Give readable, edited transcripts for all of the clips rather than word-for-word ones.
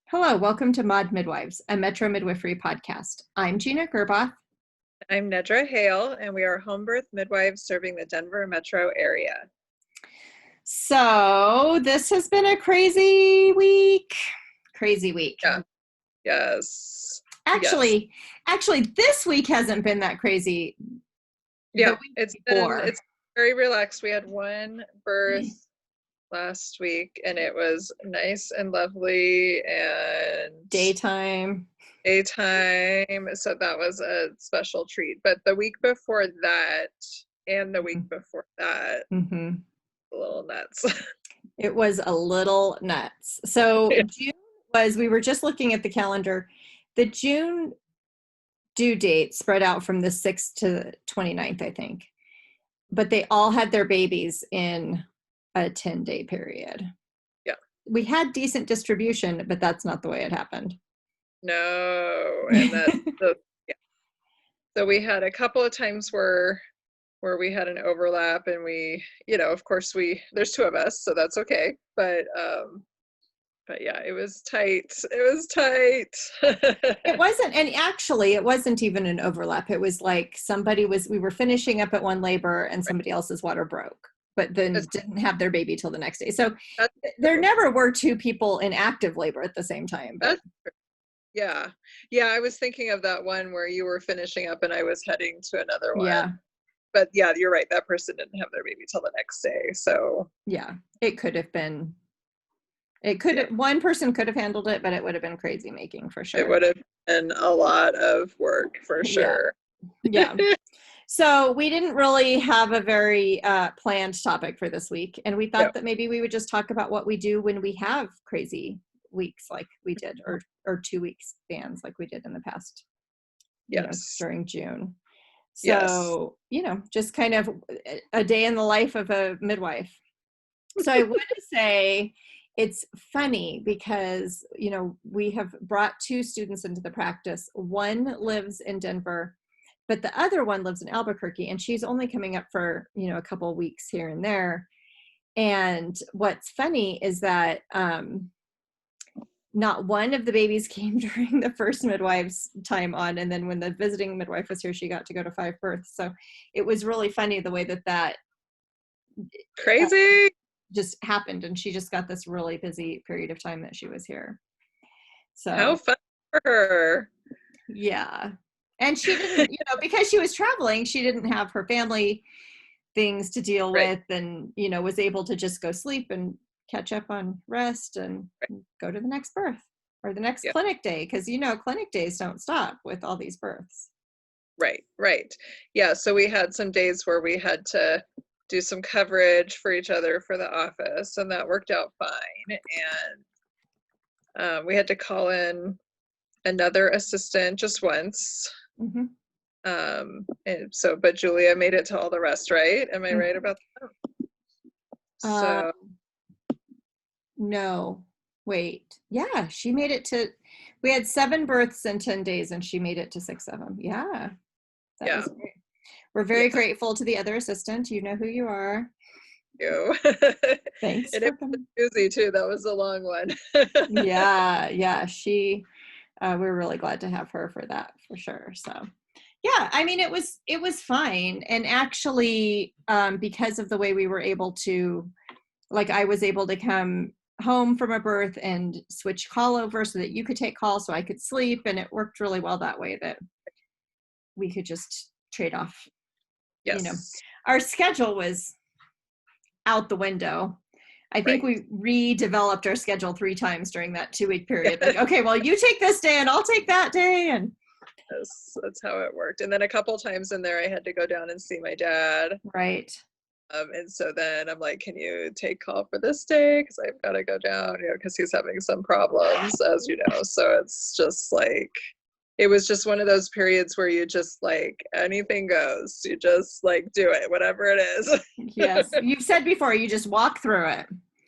Hello, welcome to Mod Midwives, a Metro Midwifery podcast. I'm Gina Gerboth. I'm Nedra Hale, and we are home birth midwives serving the Denver metro area. So this has been a crazy week. Crazy week. Yeah. Yes. Actually, this week hasn't been that crazy. Yeah, it's very relaxed. We had one birth last week, and it was nice and lovely and daytime. So that was a special treat. But the week before that and the week before that, a little nuts. It was a little nuts. So June we were just looking at the calendar. The June due date spread out from the 6th to the 29th, I think. But they all had their babies in a 10-day period. Yeah. We had decent distribution, but that's not the way it happened. No. And so we had a couple of times where we had an overlap, and we, of course there's two of us, so that's okay. But yeah, it was tight. It wasn't, and actually it wasn't even an overlap. It was like we were finishing up at one labor and somebody else's water broke, but then didn't have their baby till the next day. So there never were two people in active labor at the same time. But yeah, I was thinking of that one where you were finishing up and I was heading to another one. Yeah. But yeah, you're right. That person didn't have their baby till the next day. So yeah, it could have been. One person could have handled it, but it would have been crazy making for sure. It would have been a lot of work for sure. Yeah. So we didn't really have a very planned topic for this week. And we thought that maybe we would just talk about what we do when we have crazy weeks like we did, or 2 weeks spans like we did in the past, during June. So, just kind of a day in the life of a midwife. So I would say it's funny because, we have brought two students into the practice. One lives in Denver, but the other one lives in Albuquerque, and she's only coming up for, a couple of weeks here and there. And what's funny is that not one of the babies came during the first midwife's time on. And then when the visiting midwife was here, she got to go to 5 births. So it was really funny the way that crazy just happened, and she just got this really busy period of time that she was here. So how fun for her. Yeah. And she didn't, because she was traveling, she didn't have her family things to deal with, and, was able to just go sleep and catch up on rest and go to the next birth or the next clinic day. Because, clinic days don't stop with all these births. Right. Yeah. So we had some days where we had to do some coverage for each other for the office, and that worked out fine. And we had to call in another assistant just once. And but Julia made it to all the rest, right? Am I right about that? No, wait. Yeah, she made it to, we had 7 births in 10 days, and she made it to 6 of them. Yeah. That was great. We're very grateful to the other assistant. You know who you are. Thanks. And it was busy too. That was a long one. Yeah. We're really glad to have her for that, for sure. So yeah, I mean, it was fine. And actually, because of the way we were able to, I was able to come home from a birth and switch call over so that you could take calls so I could sleep. And it worked really well that way, that we could just trade off. Yes. Our schedule was out the window. I think we redeveloped our schedule 3 times during that 2-week period. Okay, well, you take this day and I'll take that day. And yes, that's how it worked. And then a couple times in there, I had to go down and see my dad. Right. And so then I'm like, can you take call for this day? Because I've got to go down, because he's having some problems, as you know. So it's just it was just one of those periods where you just anything goes. You just do it, whatever it is. Yes. You've said before, you just walk through it.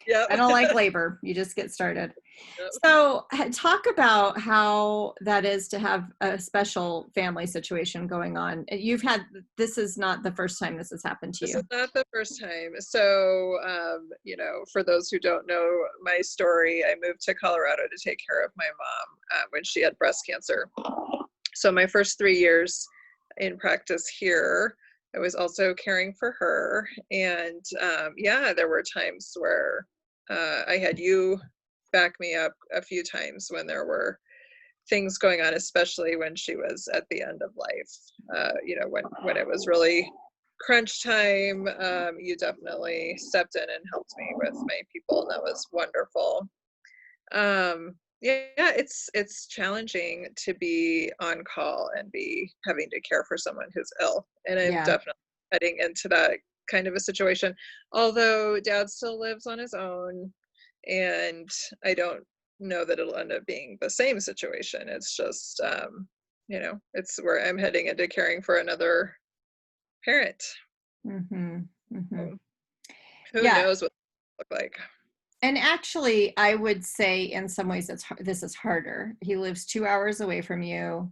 Yep. I don't like labor. You just get started. Yep. So talk about how that is to have a special family situation going on. This is not the first time this has happened to This you. is not the first time. So, for those who don't know my story, I moved to Colorado to take care of my mom when she had breast cancer. So my first 3 years in practice here, I was also caring for her. And there were times where I had you back me up a few times when there were things going on, especially when she was at the end of life. When it was really crunch time, you definitely stepped in and helped me with my people, and that was wonderful. It's challenging to be on call and be having to care for someone who's ill, and I'm Yeah. definitely heading into that kind of a situation. Although Dad still lives on his own, and I don't know that it'll end up being the same situation. It's just, it's where I'm heading into caring for another parent. Mm-hmm. Mm-hmm. So who Yeah. knows what it look like? And actually, I would say in some ways this is harder. He lives 2 hours away from you.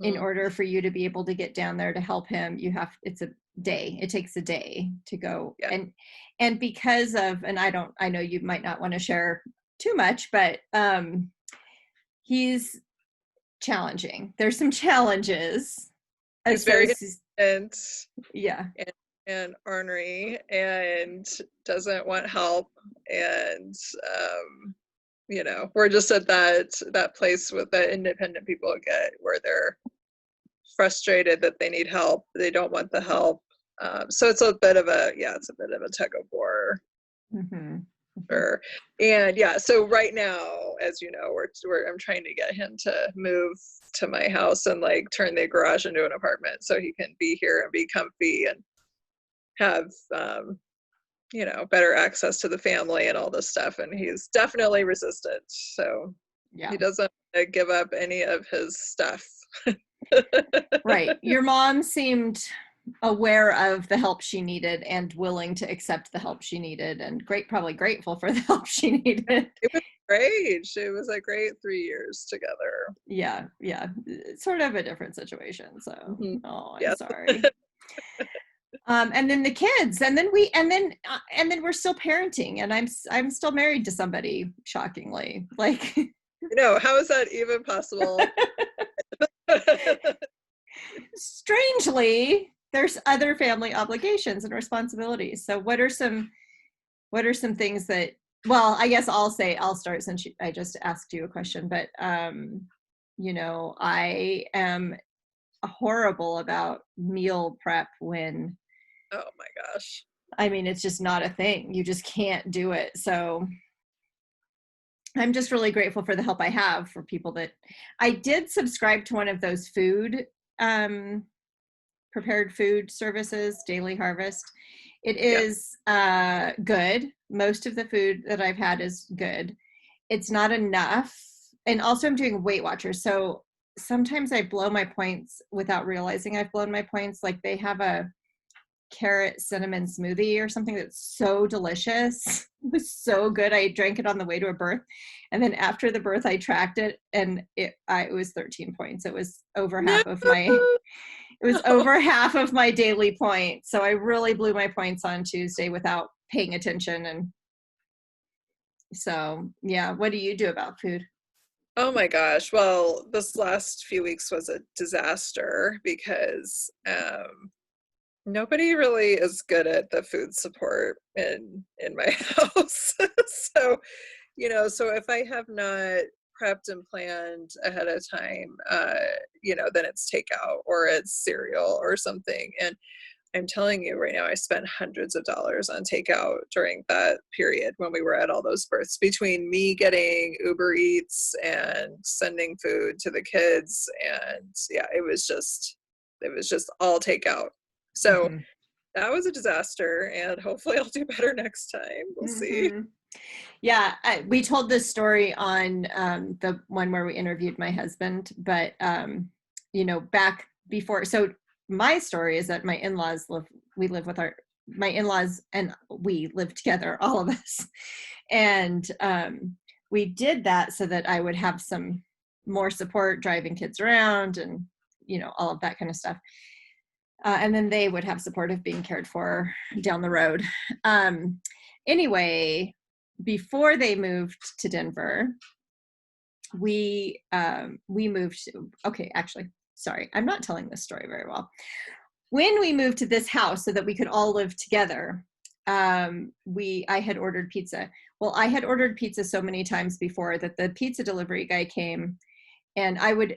In Hmm. order for you to be able to get down there to help him, it's a day. It takes a day to go. Yeah. And because of, and I know you might not want to share too much, but he's challenging. There's some challenges He's very associated. independent Yeah. and ornery and doesn't want help. And we're just at that place with the independent people get where they're frustrated that they need help, they don't want the help. So it's a bit of a tug of war. Mm-hmm. Sure. And so right now, as you know, I'm trying to get him to move to my house and like turn the garage into an apartment so he can be here and be comfy and have better access to the family and all this stuff. And he's definitely resistant, so Yeah. he doesn't give up any of his stuff. Right. Your mom seemed aware of the help she needed and willing to accept the help she needed, and probably grateful for the help she needed. It was great. It was a great 3 years together. Yeah. It's sort of a different situation. So, Mhm. oh, I'm Yes. sorry. And then the kids, and then we're still parenting, and I'm still married to somebody, shockingly. Like, How is that even possible? strangely, there's other family obligations and responsibilities. So what are some things that, well, I guess I'll start since I just asked you a question, but I am horrible about meal prep when, Oh my gosh. I mean, it's just not a thing. You just can't do it. So I'm just really grateful for the help I have for people that I did subscribe to one of those prepared food services, Daily Harvest. It is good. Most of the food that I've had is good. It's not enough. And also I'm doing Weight Watchers. So sometimes I blow my points without realizing I've blown my points. Like they have a carrot cinnamon smoothie or something that's so delicious. It was so good. I drank it on the way to a birth. And then after the birth, I tracked it, and it was 13 points. It was over half of my daily points. So I really blew my points on Tuesday without paying attention. And so, yeah, what do you do about food? Oh my gosh. Well, this last few weeks was a disaster because nobody really is good at the food support in my house. So, so if I have not prepped and planned ahead of time, then it's takeout or it's cereal or something. And I'm telling you right now, I spent hundreds of dollars on takeout during that period when we were at all those births, between me getting Uber Eats and sending food to the kids. And it was just all takeout. So Mm-hmm. that was a disaster, and hopefully I'll do better next time. We'll see. Mm-hmm. Yeah, we told this story on the one where we interviewed my husband, but back before. So my story is that my in-laws we live with my in-laws and we lived together, all of us. And we did that so that I would have some more support driving kids around and, all of that kind of stuff. And then they would have support of being cared for down the road. Anyway, before they moved to Denver, we moved. Okay, actually, sorry, I'm not telling this story very well. When we moved to this house so that we could all live together, I had ordered pizza. Well, I had ordered pizza so many times before that the pizza delivery guy came, and I would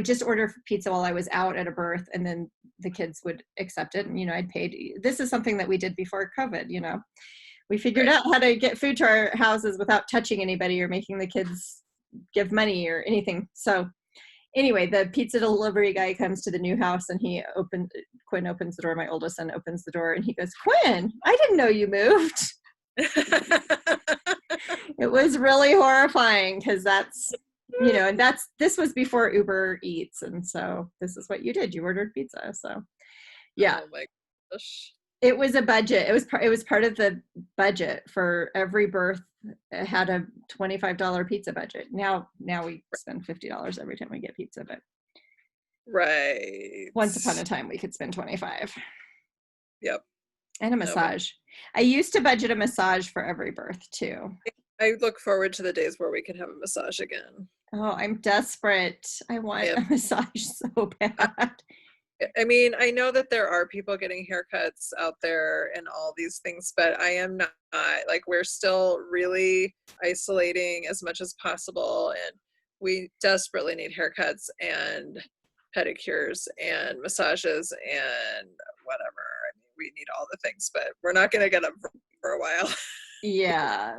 just order pizza while I was out at a birth, and then the kids would accept it. And, I'd paid. This is something that we did before COVID, we figured out how to get food to our houses without touching anybody or making the kids give money or anything. So anyway, the pizza delivery guy comes to the new house, and Quinn opens the door. My oldest son opens the door, and he goes, "Quinn, I didn't know you moved." It was really horrifying because that's, and this was before Uber Eats. And so this is what you did. You ordered pizza. So yeah. Oh my gosh. It was a budget. It was part of the budget for every birth. It had a $25 pizza budget. Now we spend $50 every time we get pizza, but right. Once upon a time we could spend 25. Yep. And a massage. I used to budget a massage for every birth too. I look forward to the days where we can have a massage again. Oh, I'm desperate. I want a massage so bad. I mean, I know that there are people getting haircuts out there and all these things, but I am not. Like, we're still really isolating as much as possible, and we desperately need haircuts and pedicures and massages and whatever. I mean, we need all the things, but we're not going to get them for a while. Yeah.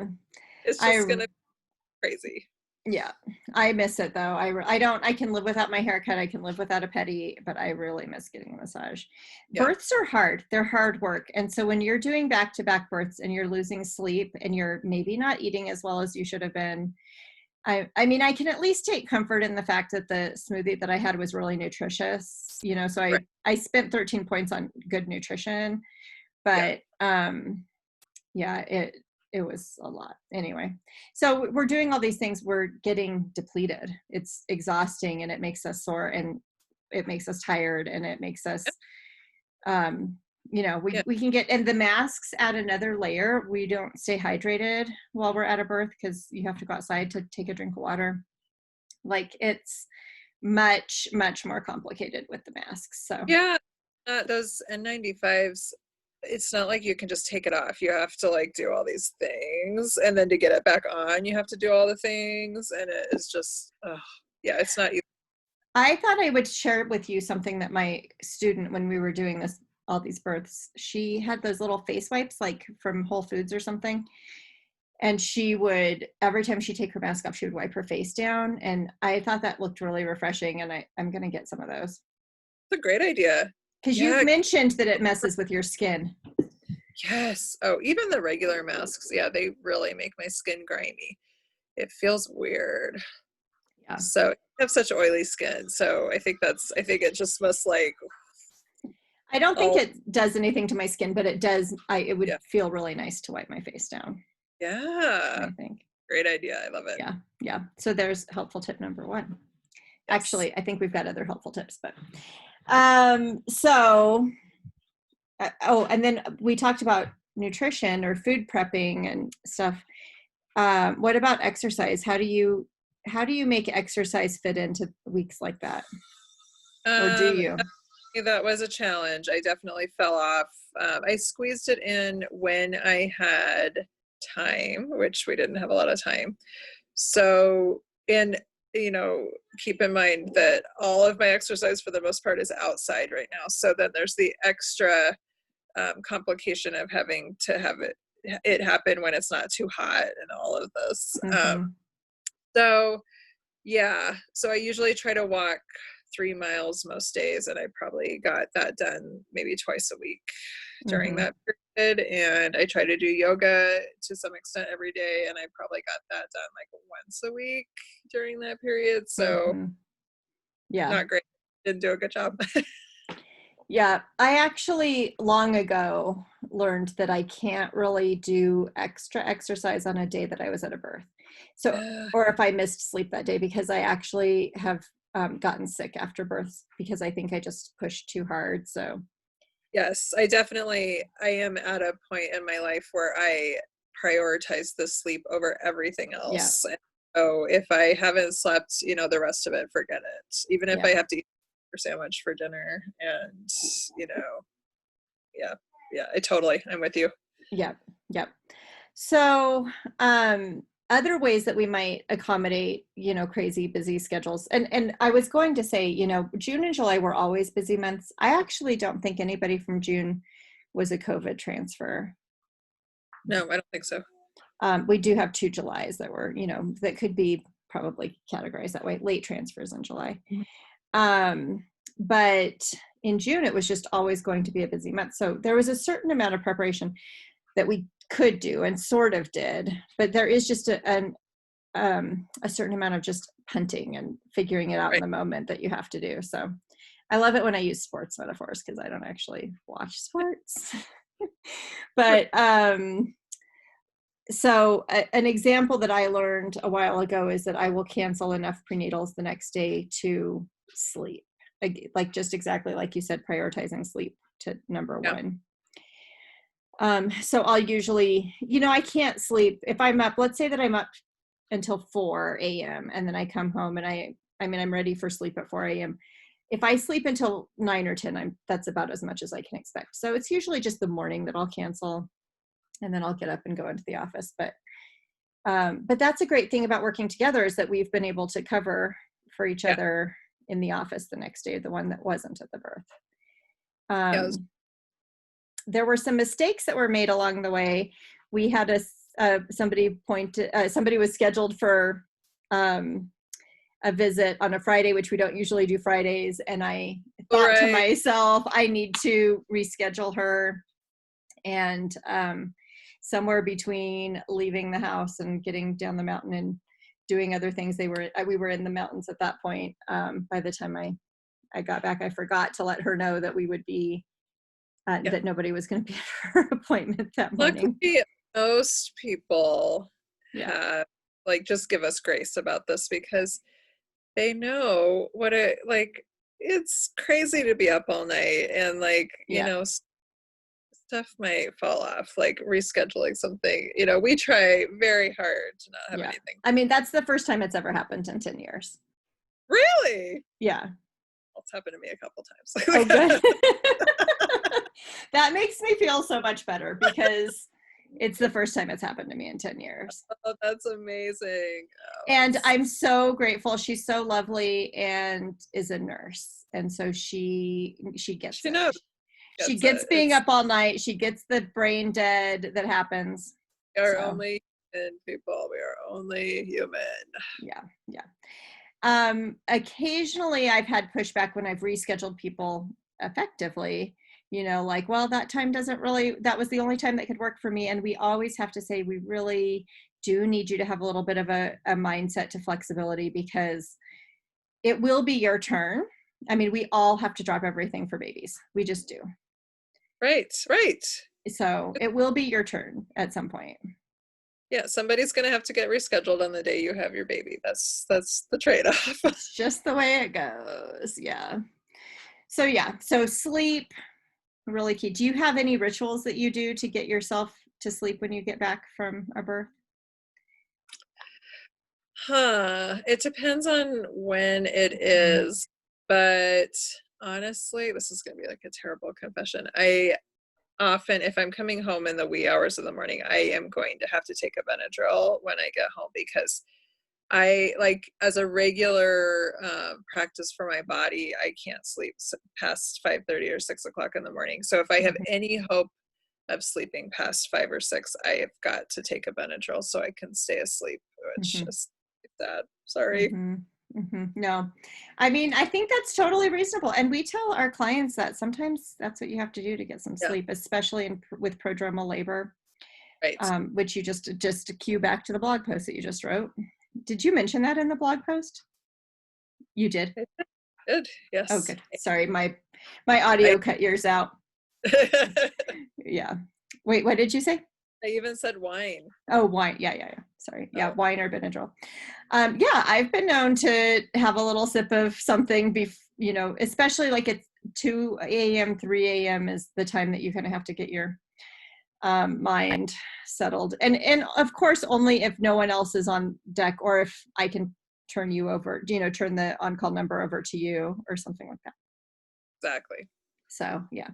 It's just going to be crazy. Yeah, I miss it though. I can live without my haircut. I can live without a pedi, but I really miss getting a massage. Yeah. Births are hard. They're hard work. And so when you're doing back-to-back births and you're losing sleep and you're maybe not eating as well as you should have been, I mean, I can at least take comfort in the fact that the smoothie that I had was really nutritious, so right. I spent 13 points on good nutrition, but it was a lot. Anyway, so we're doing all these things. We're getting depleted. It's exhausting, and it makes us sore, and it makes us tired, and it makes us, we can get, and the masks add another layer. We don't stay hydrated while we're at a birth because you have to go outside to take a drink of water. Like, it's much, much more complicated with the masks. So yeah, those N95s, it's not like you can just take it off. You have to do all these things, and then to get it back on, you have to do all the things, and it is just, it's not easy. I thought I would share with you something that my student, when we were doing all these births, she had those little face wipes, like from Whole Foods or something. And she would, every time she'd take her mask off, she would wipe her face down. And I thought that looked really refreshing. And I'm going to get some of those. It's a great idea. Because you've mentioned that it messes with your skin. Yes. Oh, even the regular masks. Yeah, they really make my skin grimy. It feels weird. Yeah. So I have such oily skin. So I think it just must I don't think it does anything to my skin, but it does. It would feel really nice to wipe my face down. Yeah. I think. Great idea. I love it. Yeah. Yeah. So there's helpful tip number 1. Yes. Actually, I think we've got other helpful tips, but and then we talked about nutrition or food prepping and stuff. What about exercise? How do you make exercise fit into weeks like that? Or do you? That was a challenge. I definitely fell off. I squeezed it in when I had time, which we didn't have a lot of time. So, keep in mind that all of my exercise for the most part is outside right now. So then there's the extra complication of having to have it happen when it's not too hot and all of this. Mm-hmm. So I usually try to walk 3 miles most days, and I probably got that done maybe twice a week during that period. And I try to do yoga to some extent every day, and I probably got that done once a week during that period. So not great. Didn't do a good job. Yeah, I actually long ago learned that I can't really do extra exercise on a day that I was at a birth. So, or if I missed sleep that day, because I actually have gotten sick after birth because I think I just pushed too hard. So Yes, I am at a point in my life where I prioritize the sleep over everything yeah, else. And so if I haven't slept, the rest of it, forget it. Even if yeah, I have to eat a sandwich for dinner and, you know, yeah, yeah, I'm with you. yeah, yeah. So, other ways that we might accommodate, crazy busy schedules. And I was going to say, June and July were always busy months. I actually don't think anybody from June was a COVID transfer. No, I don't think so. We do have 2 Julys that were, that could be probably categorized that way, late transfers in July. But in June, it was just always going to be a busy month. So there was a certain amount of preparation that we could do and sort of did, but there is just a certain amount of just punting and figuring it out in Right. the moment that you have to do. So I love it when I use sports metaphors because I don't actually watch sports. But so an example that I learned a while ago is that I will cancel enough prenatals the next day to sleep. Like just exactly like you said, prioritizing sleep to number Yeah. one. So I'll usually, I can't sleep if I'm up, let's say that I'm up until 4 a.m. and then I come home and I'm ready for sleep at 4 a.m. If I sleep until 9 or 10, that's about as much as I can expect. So it's usually just the morning that I'll cancel and then I'll get up and go into the office. But that's a great thing about working together is that we've been able to cover for each Yeah. other in the office the next day, the one that wasn't at the birth. Yeah. There were some mistakes that were made along the way. We had somebody was scheduled for a visit on a Friday, which we don't usually do Fridays. And I thought to myself, I need to reschedule her. And somewhere between leaving the house and getting down the mountain and doing other things, we were in the mountains at that point. By the time I got back, I forgot to let her know that we would be that nobody was going to be at her appointment that morning. Luckily, most people have just give us grace about this because they know what it's crazy to be up all night and stuff might fall off, like rescheduling something. We try very hard to not have anything. I mean, that's the first time it's ever happened in 10 years. Really? Yeah. It's happened to me a couple times. Oh, good. That makes me feel so much better because it's the first time it's happened to me in 10 years. Oh, that's amazing. And I'm so grateful. She's so lovely and is a nurse. And so she gets it. Knows. She gets being up all night. She gets the brain dead that happens. We are only human people. We are only human. Yeah. Occasionally I've had pushback when I've rescheduled people effectively, that was the only time that could work for me. And we always have to say, we really do need you to have a little bit of a mindset to flexibility because it will be your turn. I mean, we all have to drop everything for babies. We just do. Right. So it will be your turn at some point. Yeah, somebody's going to have to get rescheduled on the day you have your baby. That's the trade-off. It's just the way it goes. Yeah. So sleep, really key. Do you have any rituals that you do to get yourself to sleep when you get back from a birth? It depends on when it is, but honestly, this is going to be like a terrible confession. I often, if I'm coming home in the wee hours of the morning, I am going to have to take a Benadryl when I get home because I as a regular practice for my body, I can't sleep past 5:30 or 6 o'clock in the morning. So if I have any hope of sleeping past 5 or 6, I have got to take a Benadryl so I can stay asleep, which is sad. Sorry. No, I mean, I think that's totally reasonable. And we tell our clients that sometimes that's what you have to do to get some sleep, especially with prodromal labor, Right. Which you just to cue back to the blog post that you just wrote. Did you mention that in the blog post? You did? Good. Yes. Oh, good. Sorry, my audio cut yours out. Yeah. Wait, what did you say? I even said wine. Oh, wine. Yeah. Sorry. Yeah, Oh. wine or Benadryl. Yeah, I've been known to have a little sip of something, especially like it's 2 a.m., 3 a.m. is the time that you kind of have to get your mind settled. And of course, only if no one else is on deck, or if I can turn you over, turn the on-call number over to you or something like that. Exactly. So, yeah.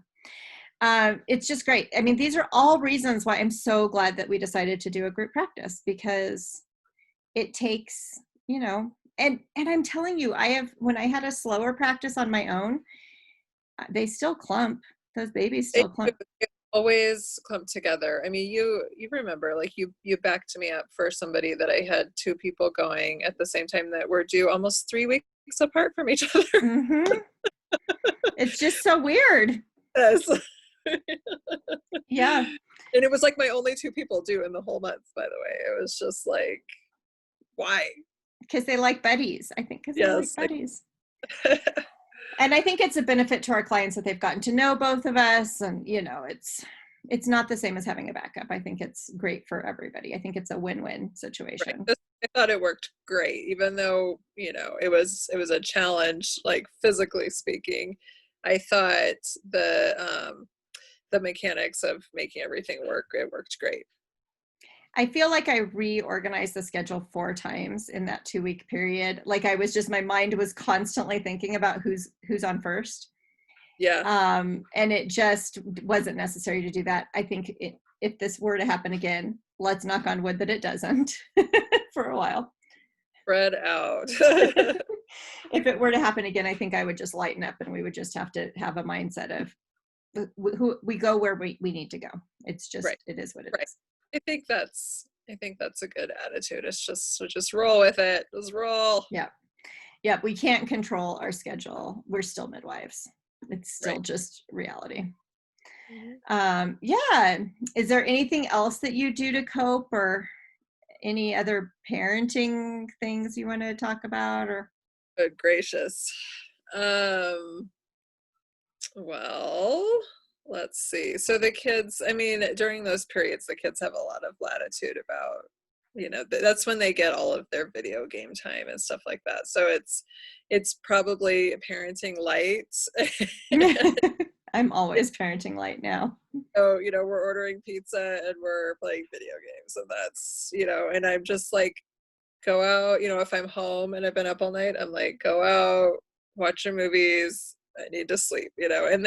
It's just great. I mean, these are all reasons why I'm so glad that we decided to do a group practice, because it takes, and I'm telling you, when I had a slower practice on my own, they still clump. Those babies still clump. They always clump together. I mean, you remember, like you backed me up for somebody that I had 2 people going at the same time that were due almost 3 weeks apart from each other. Mm-hmm. It's just so weird. Yes. Yeah. And it was like my only 2 people due in the whole month, by the way. It was just like, why? Because they like buddies. I think because they like Yes. buddies. And I think it's a benefit to our clients that they've gotten to know both of us. And, it's not the same as having a backup. I think it's great for everybody. I think it's a win-win situation. Right. I thought it worked great, even though, it was a challenge, like physically speaking. I thought the mechanics of making everything work, it worked great. I feel like I reorganized the schedule 4 times in that 2-week period. Like my mind was constantly thinking about who's on first. Yeah. And it just wasn't necessary to do that. I think if this were to happen again, let's knock on wood that it doesn't for a while. Spread out. If it were to happen again, I think I would just lighten up, and we would just have to have a mindset of who we go where we need to go. It's just, right. It is what it is. I think that's a good attitude. It's just roll with it. Just roll. Yeah. We can't control our schedule. We're still midwives. It's still just reality. Mm-hmm. Yeah. Is there anything else that you do to cope, or any other parenting things you want to talk about? Or Good gracious. Well, let's see. So the kids, I mean, during those periods, the kids have a lot of latitude about, that's when they get all of their video game time and stuff like that. So it's probably parenting light. I'm always parenting light now. So, we're ordering pizza and we're playing video games, and that's, and I'm just like, go out, if I'm home and I've been up all night, I'm like, go out, watch your movies. I need to sleep, and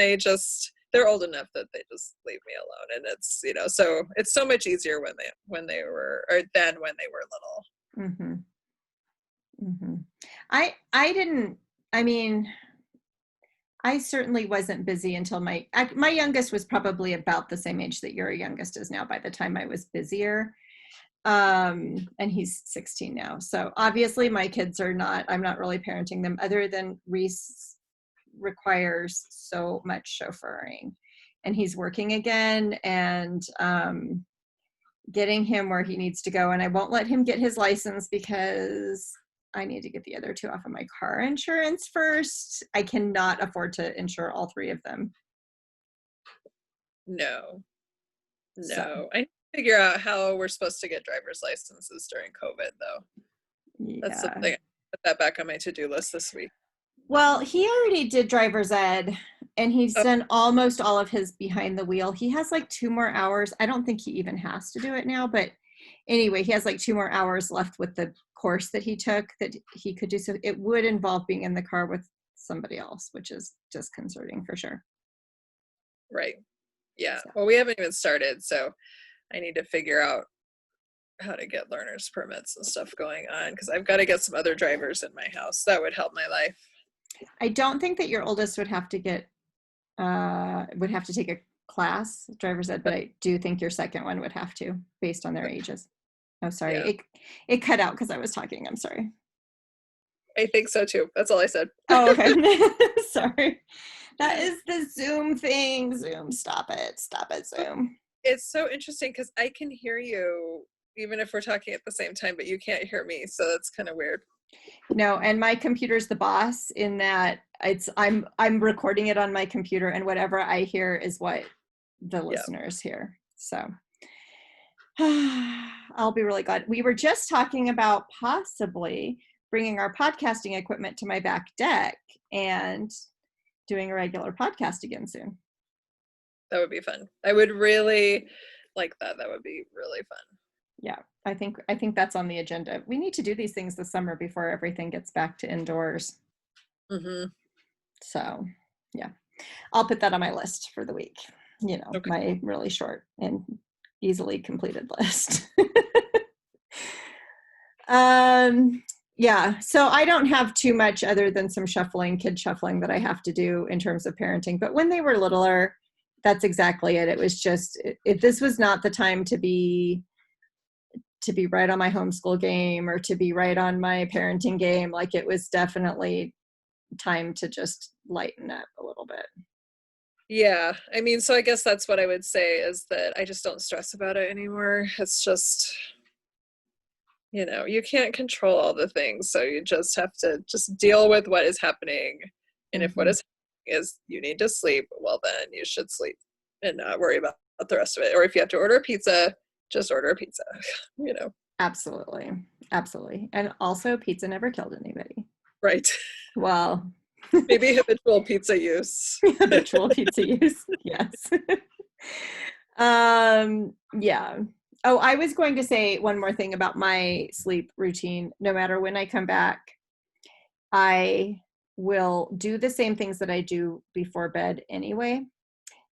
they're old enough that they just leave me alone. And it's, so it's so much easier when they were little. Mm-hmm. Mm-hmm. I certainly wasn't busy until my youngest was probably about the same age that your youngest is now by the time I was busier. And he's 16 now. So obviously my kids I'm not really parenting them, other than Reese requires so much chauffeuring, and he's working again, and getting him where he needs to go. And I won't let him get his license because I need to get the other 2 off of my car insurance first. I cannot afford to insure all 3 of them. No. So, I need to figure out how we're supposed to get driver's licenses during COVID, though. yeah. That's something. Put that back on my to-do list this week. Well, he already did driver's ed, and he's done almost all of his behind the wheel. He has like 2 more hours. I don't think he even has to do it now, but anyway, he has like 2 more hours left with the course that he took that he could do. So it would involve being in the car with somebody else, which is disconcerting for sure. Right. Yeah. So. Well, we haven't even started, so I need to figure out how to get learner's permits and stuff going on, because I've got to get some other drivers in my house. That would help my life. I don't think that your oldest would have to take a class, driver's ed, but I do think your second one would have to, based on their ages. Oh, sorry. Yeah. It cut out because I was talking. I'm sorry. I think so too. That's all I said. Oh, okay. Sorry. That is the Zoom thing. Zoom, stop it. Stop it, Zoom. It's so interesting because I can hear you even if we're talking at the same time, but you can't hear me. So that's kind of weird. No, and my computer's the boss in that I'm recording it on my computer, and whatever I hear is what the listeners hear. So I'll be really glad. We were just talking about possibly bringing our podcasting equipment to my back deck and doing a regular podcast again soon. That would be fun. I would really like that. That would be really fun. Yeah, I think that's on the agenda. We need to do these things this summer before everything gets back to indoors. Mm-hmm. So, yeah, I'll put that on my list for the week. You know, Okay. my really short and easily completed list. Yeah, so I don't have too much other than some kid shuffling that I have to do in terms of parenting. But when they were littler, that's exactly it. It was just, if this was not the time to be right on my homeschool game or to be right on my parenting game, like it was definitely time to just lighten up a little bit. Yeah. I mean, so I guess that's what I would say is that I just don't stress about it anymore. It's just, you can't control all the things. So you just have to just deal with what is happening. And if what is happening is you need to sleep, well, then you should sleep and not worry about the rest of it. Or if you have to order a pizza, just order a pizza, Absolutely. Absolutely. And also pizza never killed anybody. Right. Well, maybe habitual pizza use. Habitual pizza use. Yes. Yeah. Oh, I was going to say one more thing about my sleep routine. No matter when I come back, I will do the same things that I do before bed anyway.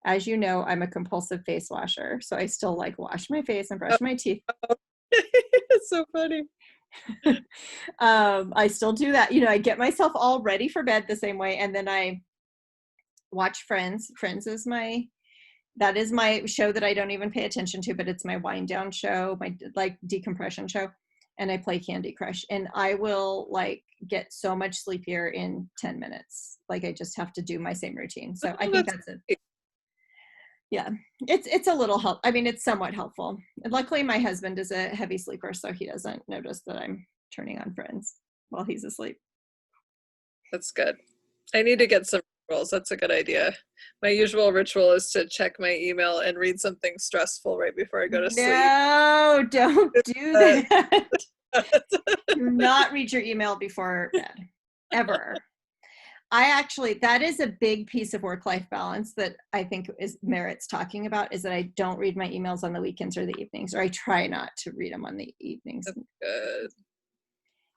As you know, I'm a compulsive face washer, so I still like wash my face and brush my teeth. It's so funny. I still do that. I get myself all ready for bed the same way, and then I watch Friends. Friends is my show that I don't even pay attention to, but it's my wind down show, my like decompression show. And I play Candy Crush, and I will like get so much sleepier in 10 minutes. Like I just have to do my same routine. So I think that's it. Yeah, it's a little help. I mean, it's somewhat helpful. And luckily my husband is a heavy sleeper, so he doesn't notice that I'm turning on Friends while he's asleep. That's good. I need to get some rituals. That's a good idea. My usual ritual is to check my email and read something stressful right before I go to sleep. No, don't do that. Do not read your email before bed, ever. That is a big piece of work-life balance that I think merits talking about, is that I don't read my emails on the weekends or the evenings, or I try not to read them on the evenings. That's good.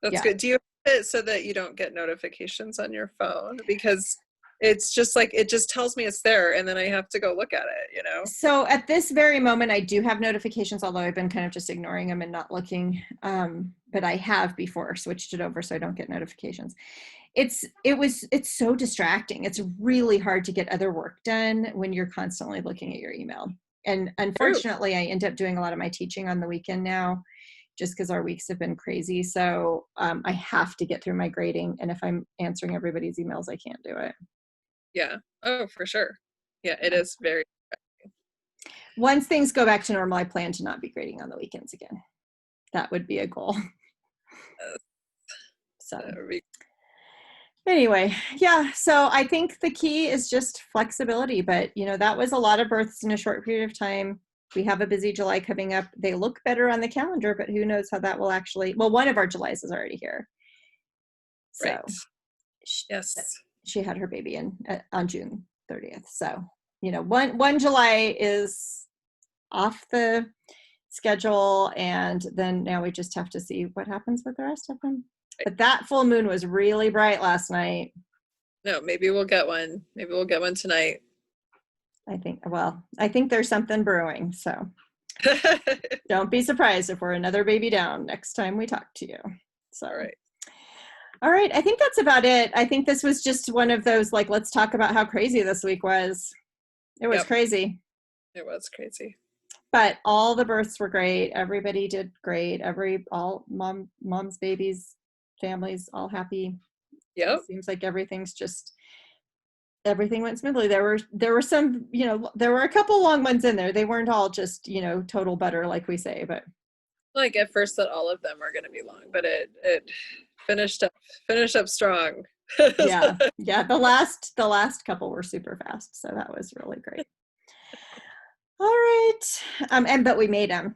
That's good. Do you have it so that you don't get notifications on your phone? Because it's just like, it just tells me it's there and then I have to go look at it, So at this very moment, I do have notifications, although I've been kind of just ignoring them and not looking. But I have before switched it over so I don't get notifications. It's so distracting. It's really hard to get other work done when you're constantly looking at your email. And unfortunately, I end up doing a lot of my teaching on the weekend now, just because our weeks have been crazy. So I have to get through my grading. And if I'm answering everybody's emails, I can't do it. Yeah. Oh, for sure. Yeah, it is very. Once things go back to normal, I plan to not be grading on the weekends again. That would be a goal. So anyway, yeah. So I think the key is just flexibility, but that was a lot of births in a short period of time. We have a busy July coming up. They look better on the calendar, but who knows how that will actually, well, one of our Julys is already here. So right. Yes. She had her baby on June 30th. So, one July is off the schedule, and then now we just have to see what happens with the rest of them. But that full moon was really bright last night. No, maybe we'll get one. Maybe we'll get one tonight. I think there's something brewing. So don't be surprised if we're another baby down next time we talk to you. So. All right. I think that's about it. I think this was just one of those, like, let's talk about how crazy this week was. It was crazy. It was crazy. But all the births were great. Everybody did great. All moms, babies, families, all happy. Yep. It seems like everything went smoothly. There were some, there were a couple long ones in there. They weren't all just, total butter, like we say, but. Like at first that all of them are going to be long, but it finished up strong. Yeah. The last couple were super fast. So that was really great. All right. But we made them.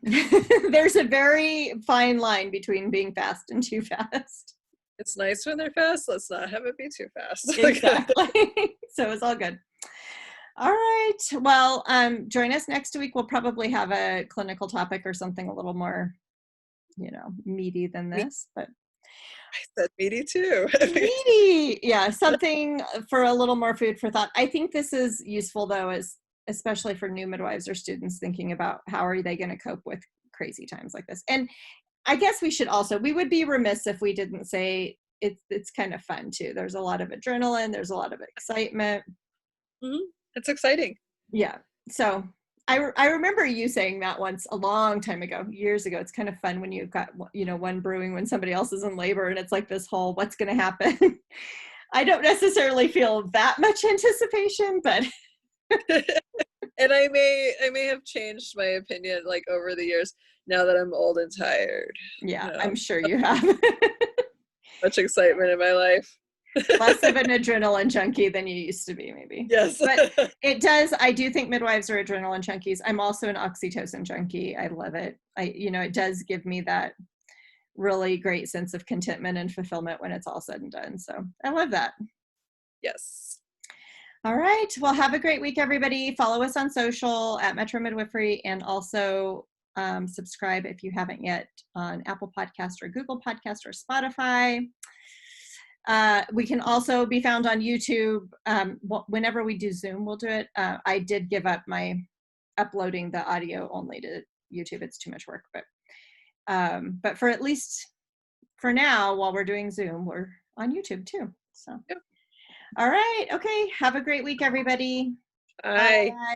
There's a very fine line between being fast and too fast. It's nice when they're fast. Let's not have it be too fast. Exactly. So it's all good. All right. Well, join us next week. We'll probably have a clinical topic or something a little more, meaty than this, but I said meaty too. meaty. Yeah, something for a little more food for thought. I think this is useful though, especially for new midwives or students thinking about how are they going to cope with crazy times like this. And I guess we would be remiss if we didn't say it's kind of fun too. There's a lot of adrenaline. There's a lot of excitement. Mm-hmm. It's exciting. Yeah. So I remember you saying that once a long time ago, years ago. It's kind of fun when you've got, one brewing when somebody else is in labor and it's like this whole, what's going to happen? I don't necessarily feel that much anticipation, but. And I may have changed my opinion like over the years now that I'm old and tired. Yeah, I'm sure you have. Much excitement in my life. Less of an adrenaline junkie than you used to be, maybe. Yes. But I do think midwives are adrenaline junkies. I'm also an oxytocin junkie. I love it. It does give me that really great sense of contentment and fulfillment when it's all said and done. So I love that. Yes. All right. Well, have a great week, everybody. Follow us on social at Metro Midwifery, and also subscribe if you haven't yet on Apple Podcast or Google Podcast or Spotify. We can also be found on YouTube. Whenever we do Zoom, we'll do it. I did give up my uploading the audio only to YouTube. It's too much work, but for at least for now, while we're doing Zoom, we're on YouTube too. So, yep. All right. Okay. Have a great week, everybody. Bye. Bye.